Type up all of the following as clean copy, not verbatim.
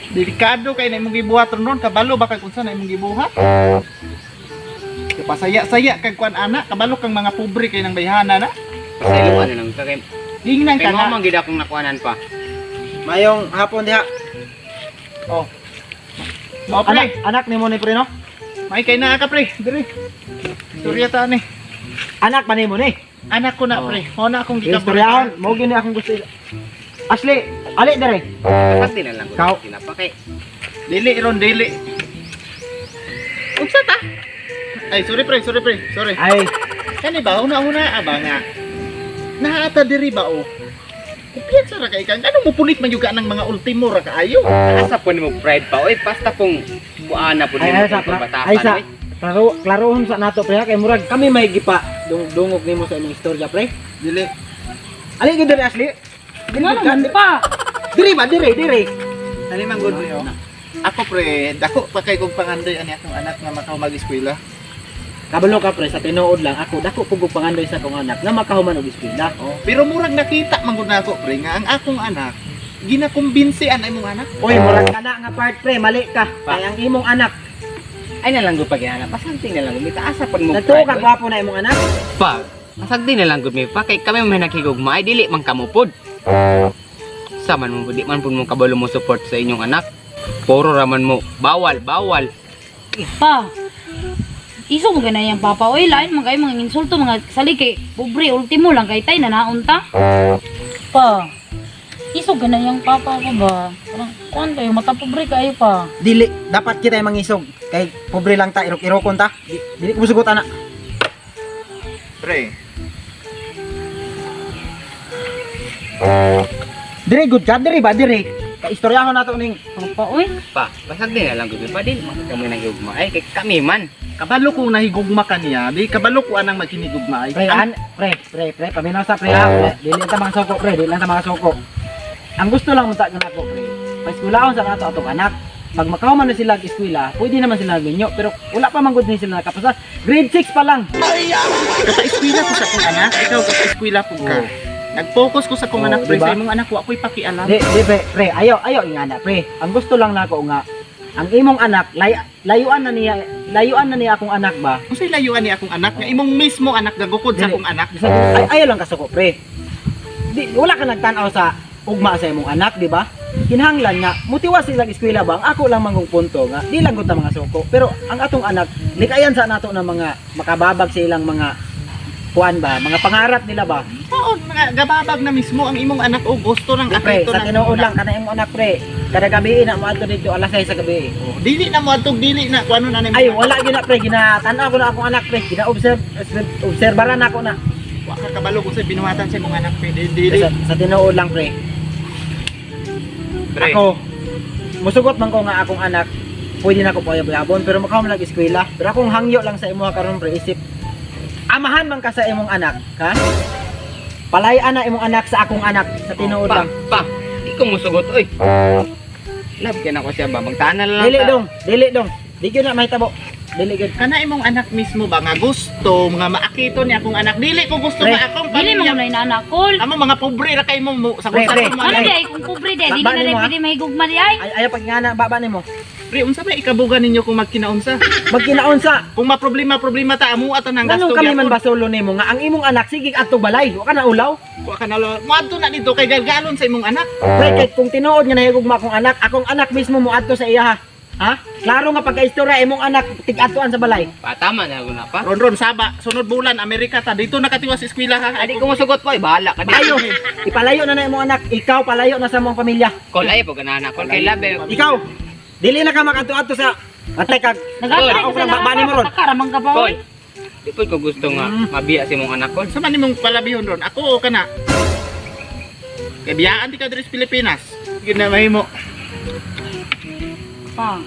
Delikado kay na imong gibuhat ron kabalo ba kag unsa na imong gibuhat? Pasaya-saya kag kuan ana, kabalo kang mga pobre kay nang bayhana na. Pasayloan na lang ka kay. Tingnan ka Kay mo na. man gid akong nakuanan pa. Mayong hapon diha. Oh. Mo pre, Anak ni mo ni pre no? may kay naa ka pre, diri. Istorya ta ni. Anak pa ni mo ni. Anak ko na pre. Mo na akong Istoryahon, mo gini akong gusto. Ashley, ali dire. Dapat din na lang Ikaw. ko tinapa kay. Dili ron dili. Unsa ta? Ay, sorry pre. Sorry. Ay, Kani ba una aba nga. Naata diri ba o? Kumpiyansa ra kay kang ano mo punit man juga ng mga ultimo ra kaayo. Asa po nimo pride pa oy, basta pong buana po ay nimo sa sa batasan. ay sa klarohon sa nato pre kay murag kami may gipa dungog nimo sa imong istorya pre. Dili. Ali gid dire Ashley. Ano man pa? Dire ba dire. Ani man gud pre. Ako pre, dako pa kay kog pangandoy ani akong anak nga makaw mag-eskwela. Kabalo ka pre sa tinuod lang ako dako pug pangandoy sa akong anak nga makahuman og eskwela. Oh, pero murag nakita man gud nako pre nga ang akong anak ginakumbinsi an imong anak. Oy, murag kana nga part pre, mali ka. Kay ang imong anak, Ay na lang gud pagihana. Pasanting na lang gud mi taasa pa mo nagtuo ka gwapo na imong anak. Pa. Pasagdi na lang gud mi pa kay kami may nakigugma ay dili man kamo pod. Sa man mo di man pud mo kabalo mo support sa inyong anak. Puro raman mo bawal. Pa. Iso mo ganyan yung papa. Oy, lain mga kayo mga insulto, mga sali kay pobre, ultimo lang kay tay na naunta. Pa. Iso ganyan yung papa ko ba? Parang, kuhan kayo, mata pobre kayo pa. Dili dapat kita mangisog kay pobre lang ta irok-irokon ta. Dili ko musugot anak. Pre, Dire good ka, dire ba dire. Kay istoryahon nato ning Papa, oy. Pa. Pasagdi na lang gud mi pa dili man kami nagugma ay kay kami man. kabalo ko nahigugma kaniya, di kabalo ko anang maghinigugma. pre, pre, paminaw sa pre ha. Dili ta mga soko pre, dili ta mga soko. Ang gusto lang unta nga nako pre. Paeskwelaon sa nato atong anak. Pag makahuman na sila og eskwela, pwede naman sila minyo pero wala pa man gud ni sila nakapasa. Grade 6 pa lang. Kata-eskwela ko sa akong anak, ikaw kata-eskwela po ka. Nag-focus ko sa akong Oh, anak, pre. diba? Sa imong anak, wa ko'y pakialam. Di pre, ayo ingana pre. Ang gusto lang nako nga ang imong anak layuan na niya akong anak ba. Kung sa'y layuan ni akong anak, nga imong mismo anak gagukod sa Dili. akong anak. Ayaw lang kasoko pre. Di wala ka nagtan-aw sa ugma sa imong anak, di ba? Kinahanglan nga motiwas sila sa eskwela ba? Ang ako lang mangong punto nga di lang gud ta mga soko. Pero ang atong anak likayan sa nato na mga makababag sa ilang mga kuan ba, mga pangarap nila ba? Oo, mga gababag na mismo ang imong anak o gusto ng Di, pre, akito sa tinuod lang kana imong anak pre. Kada gabi na mo adto dito alas 6 sa gabi. Dili na mo atong dili na kung ano na Ay wala gyud na pre, ginatan-aw ko na akong anak pre. Obserbaran ako na. Wa ka kabalo kung sa'y binuhatan sa imong anak, pre. Dili. Sa tinuod lang pre. Pre. Ako musugot man ko nga akong anak pwede na ko payabon pero makaw man nag-eskwela. Pero akong hangyo lang sa imo karon pre isip. Amahan man ka sa imong anak, ha? Palayan na imong anak sa akong anak sa tinuod Pa. lang. Pa. Di ko musugot oy. Love ka na ko siya ba? Magtanan lang Dili dong. Di gyud na mahitabo. Dili gyud. Kana imong anak mismo ba nga gusto, mga maakito ni akong anak. Dili ko gusto Pre. nga akong Dili mo pamilya. na inanakol. Amo mga pobre ra kay mo sa Pre, pre. mo. Ano Ay. di ay kung pobre di, dili Baba na rin nimo, ha? pwede mahigugma di ay. Ayaw pag nga na baba nimo. Pre, unsa may ikabuga ninyo kung magkinaunsa? Magkinaunsa. Kung maproblema ta amo ato nang gasto Ganun kami man gyapon. basolo nimo nga ang imong anak sige atong balay. Wa ka na ulaw. Wa ka na moadto na dito kay galgalon sa imong anak. Pre, kay kung tinuod nga nahigugma akong anak mismo mo adto sa iya ha. Ha? Klaro nga pagka-istorya imong anak tig-atuan sa balay. Pa tama na ko na pa. Ron saba, sunod bulan Amerika ta dito nakatiwas sa eskwela ha. Adi ko musugot po, bahala ka Ayo, dito. ipalayo na na imong anak. Ikaw palayo na sa mong pamilya. Kol ay po ganana kol kay labe. Ikaw, dili na ka makadto-adto sa atay kag Nagkakaroon ako ka lang sa baba nimo ron. Pakaramang ka pa Kol. oy. Di po ko gusto nga mabiya si mong anak kol. Sa man nimong palabihon ron? Ako o kana? Kay biyaan ti ka diri sa Pilipinas. Ginamay mo. Pa.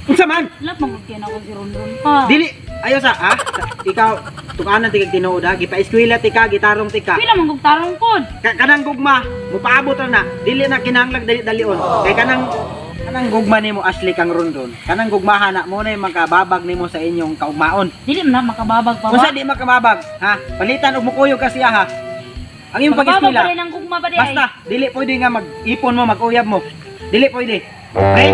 Unsa man? Lap magkutian ako si Ron pa. Dili ayo sa ikaw tukanan tigag tinuod ha. Gipa-eskwela ti ka, gitarong ti ka. Pila man kog tarong pod. Kanang gugma, mupaabot ra na. Dili na kinahanglan dali-dalion. Kay kanang gugma nimo Ashley kang rondon. Kanang gugmahan na mo na yung makababag nimo sa inyong kaugmaon. Dili man na makababag pa Unsa ba? di makababag, ha? Palitan og mukuyog ka siya ha. Ang imong Makababag pag-eskwela. pa rin ang gugma pa di ay. Basta dili pwede nga mag-ipon mo, mag-uyab mo. Dili pwede. Pre,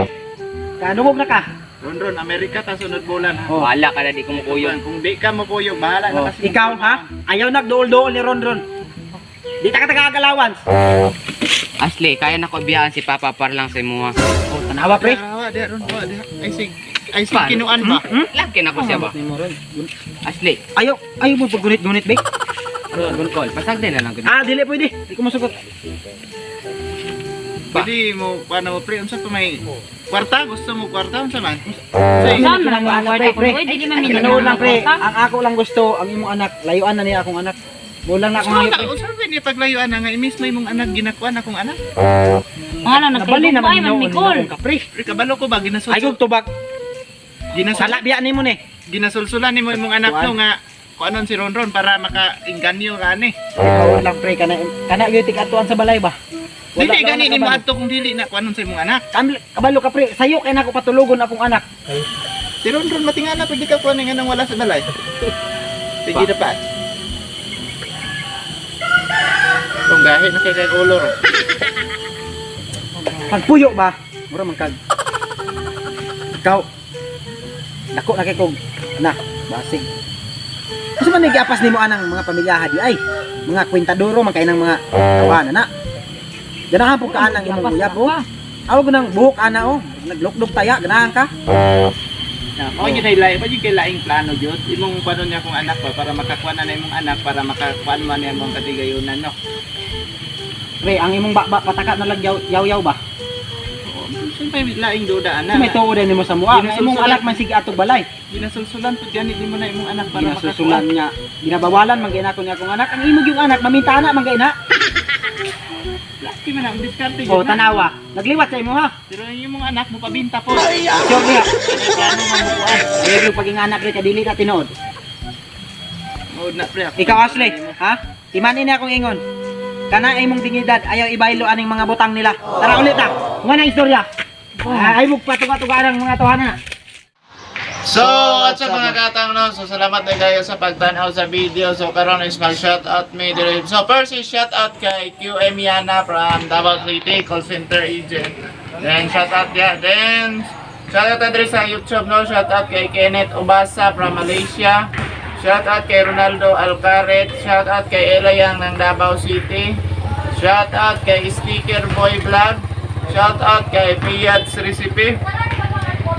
kanungog na ka. Ron, Amerika ta sunod bulan ha. Oh. Wala ka na di ko mukuyong. Kung di ka mapuyog, bahala Oh, na kasi. ikaw ha? Ayaw nagdool-dool ni Ron. Di ta ka taga-agalawan. Ashley, kaya na ko ibiyahan si Papa para lang sa imo ha. Oh, tanawa pre. Awa, di Ron, awa, di. Ay sig Paano? kinuan ba? Laki na ko siya ba? Ni mo, Ron. Ashley, Ayaw mo paggunit-gunit be. Ron call. Pasagdi na lang gud. Ah, dili pwede. Di ko masugot. Pwede mo paano mo pre unsa pa may kwarta gusto mo kwarta unsa man? Saan man ang mga kwarta ko? pre. Uy, dili man minigyan Tinuod lang ng pre. kwarta. Ang ako lang gusto, ang imong anak, layuan na niya akong anak. Bulang na akong So, hayop. unsa ba ni paglayuan na nga imis mo imong anak ginakuan akong anak? Mga lang, Nabali nagkaibog naman pa, man noon Mikol. akong kapre. Pre kabalo ko ba ginasol Ay kung tubak. ginasol Sala biya nimo ni. ginasulsulan nimo imong anak no nga kuanon si Ronron para maka-inganyo ka ani. Ikaw lang pre kana gyud tig-atuan sa balay ba. Dili lang gani ni nakabalo. adto kung dili na kuanon sa imong anak. Kabalo ka pre, sayo kay nako patulugon akong anak. Si Ronron matingala pwede ka kuanin nga nang wala sa balay. Sige na pa. Kung gahi na kay kolor. Pagpuyo ba? Mura man kag. Ikaw. Dako na kay kog anak, basig. Kasi man nagiapas nimo anang mga pamilyaha di ay. Mga kwentadoro man kay nang mga tawanan na. Ganahan po ka anang imong uyab oh. Awag nang buhok ana oh. Naglukdok taya ganahan ka. Mao gyud ay lain, pwede kay laing plano gyud. Imong kuanon niya akong anak ba para makakuan na imong anak para makakuan man niya imong katigayunan no. Pre, ang imong pataka na lang yaw-yaw ba? Siyempre laing duda ana. May tuod din nimo sa mua. Ang imong Ginasulsulan. anak man sige atog balay. Ginasulsulan pud yan mo na imong anak para Ginasusulan niya. Ginabawalan man gyud niya akong anak. Ang imong yung anak mamintana man gyud na. Laki man ang diskarte Oh, gyud. na. tanawa. Nagliwat sa imo ha. Pero yung imong anak mo pabinta po. Sure niya. Plano man mo kuan. Ayun yung paging anak rin kadili ka tinuod. Mud na pre. Ikaw Ashley, ha? Imanin niya akong ingon. Kana imong dignidad ayaw ibaylo aning mga butang nila. Tara ulit ta. Nga na istorya. Ay mo patuga-tuga ang mga tuhanan. So, at sa mga katang no, so salamat na kayo sa pagtanaw sa video. So, karon is mag-shout out me dire. So, first is shout out kay QM Yana from Davao City, call center agent. Then, shout out ya. Then, shout out na dire sa YouTube no, shout out kay Kenneth Ubasa from Malaysia. Shout out kay Ronaldo Alcaret. Shout out kay Elayang ng Davao City. Shout out kay Sticker Boy Vlog. Shout out kay Piads Recipe.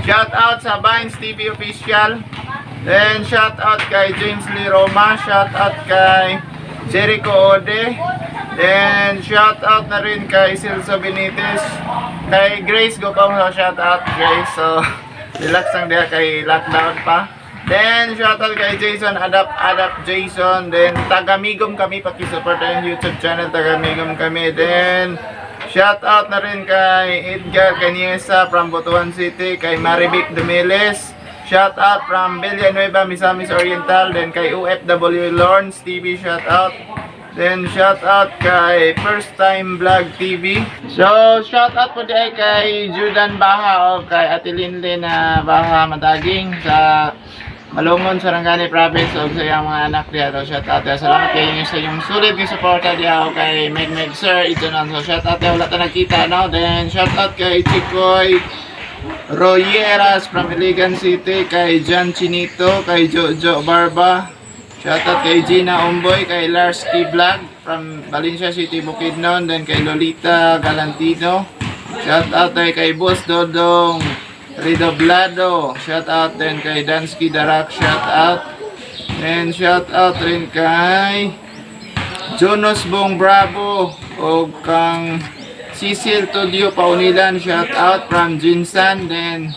Shout out sa Vines TV Official. Then shout out kay James Lee Roma. Shout out kay Jericho Ode. Then shout out na rin kay Silso Benitez. Kay Grace Gopang, so shout out Grace. So relax lang diya kay lockdown pa. Then shout out kay Jason Adapt Jason. Then tagamigom kami, paki-support yung YouTube channel tagamigom kami. Then shout out na rin kay Edgar Caniesa from Butuan City, kay Marivic Dumeles. Shout out from Villanueva, Misamis Oriental. Then kay UFW Lawrence TV, shout out. Then shout out kay First Time Vlog TV. So shout out po din kay Judan Baha o kay Ate Linlin na Baha Mataging sa Malungon, Sarangani Province o sa iyang mga anak diya. So shout out diya. Salamat kayo sa iyong sulit ng suporta diya o kay Meg Sir. Ito na. So shout out diya. Wala ta nakita no. Then shout out kay Chikoy Royeras from Iligan City, kay John Chinito, kay Jojo Barba. Shout out kay Gina Umboy, kay Larsky Vlog from Valencia City, Bukidnon. Then kay Lolita Galantino. Shout out kay Boss Dodong Redoblado. Shout out din kay Dansky Darak. Shout out. And shout out rin kay Jonas Bong Bravo o kang Cecil Tudio Paunilan. Shout out from Jinsan. Then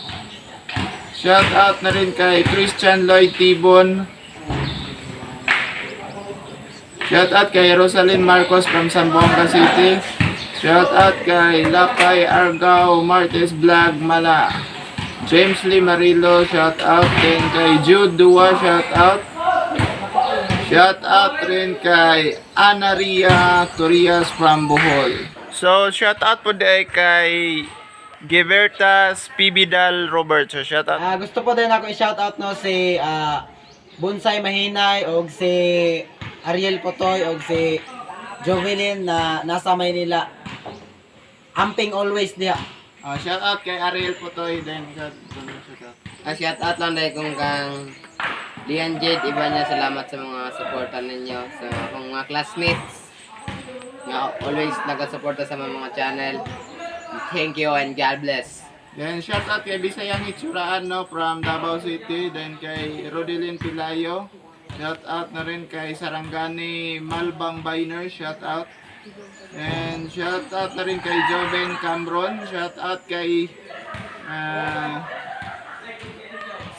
shout out na rin kay Christian Lloyd Tibon. Shout out kay Rosalind Marcos from Zamboanga City. Shout out kay Lakay Argao Martes Vlog Mala. James Lee Marilo, shout out. Then kay Jude Dua, shout out. Shout out rin kay Anaria Torias from Bohol. So shout out po din kay Givertas Pibidal Robert. So shout out. Gusto po din ako i-shout out no si Bonsai Mahinay og si Ariel Potoy og si Jovelyn na nasa Maynila. Amping always diha. Shout out kay Ariel Putoy din. Shout out. Shout out lang dahil kung kang Lian Jade, iba niya salamat sa mga supportan ninyo sa akong mga classmates nga always nagasuporta sa mga channel. Thank you and God bless. Then shout out kay Bisayang Itsuraan no from Davao City, then kay Rodelin Pilayo. Shout out na rin kay Sarangani Malbang Biner, shout out. And shout out na rin kay Joven Camron, shout out kay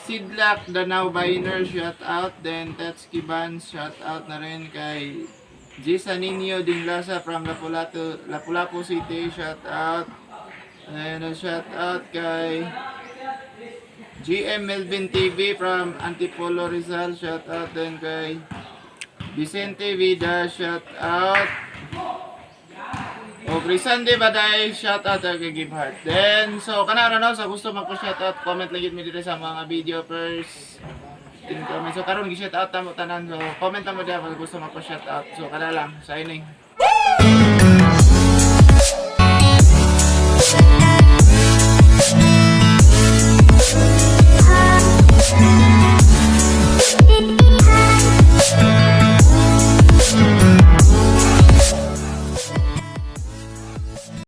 Sidlak Danau Biner, shout out. Then Tetski Bans, shout out na rin kay Jisa Nino Dinglasa from Lapu-Lapu City, shout out. And a shout out kay GM Melvin TV from Antipolo Rizal, shout out. Then kay Vicente Vida, shout out. O Grisande Baday, shout out kay Give Heart. Then so kanara no sa gusto magpo-shout out, comment lang gid mi dito sa mga video first. In comment so karon gi-shout out ta mo tanan, so comment ta mo diha kung gusto magpo-shout out. So kana lang signing.